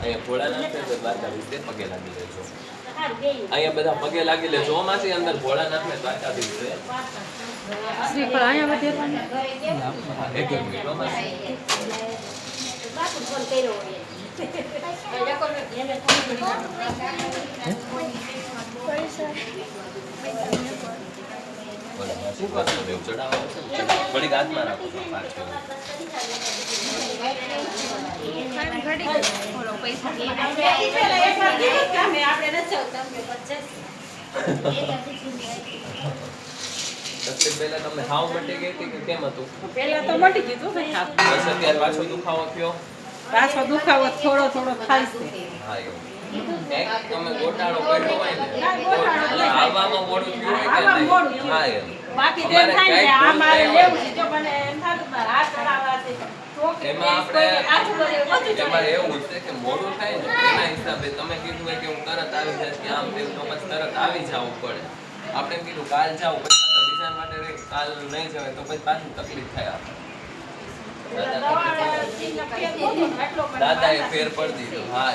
અહીંયા ભોળાનાથ ને દ્વારકા વિશે પગે લાગી લેજો. અહીંયા બધા પગે લાગી લેજો. માસી અંદર ભોળાનાથ ને દ્વારકા વિશે શ્રીફળ અહીંયા બધે એક મિનિટ બાપુ ફોન કર્યો શું કરશો? દેવ ચડાવો થોડી હાથમાં રાખો પાછળ. પહેલા તમને હાવ મટી ગઈ હતી કે કેમ હતું? પેલા તો મટી ગયું હતું ને. બસ અત્યારે પાછો દુખાવો થયો. પાછો દુખાવો થોડો થોડો થાય છે. હા એવું. તમે ગોટાળો કર્યો હોય ને આવવામાં મોડું થયું હોય કે નહીં? હા એમ. બાકી તેમ થાય ને આ મારે લેવું છે. જો મને એમ થાય મારા હાથ ચડાવવા છે. એમાં એવું છે કે મોડું થાય ને એના હિસાબે તમે કીધું હોય કે હું તરત આવી જઈશ કે આમ તેમ તો પછી તરત આવી જવું પડે. આપણે કીધું કાલ જાવ પછી બીજા માટે કાલ નહીં જવાય તો પછી પાછું તકલીફ થાય આપણે. દાદાએ ફેર પડી દીધો. હા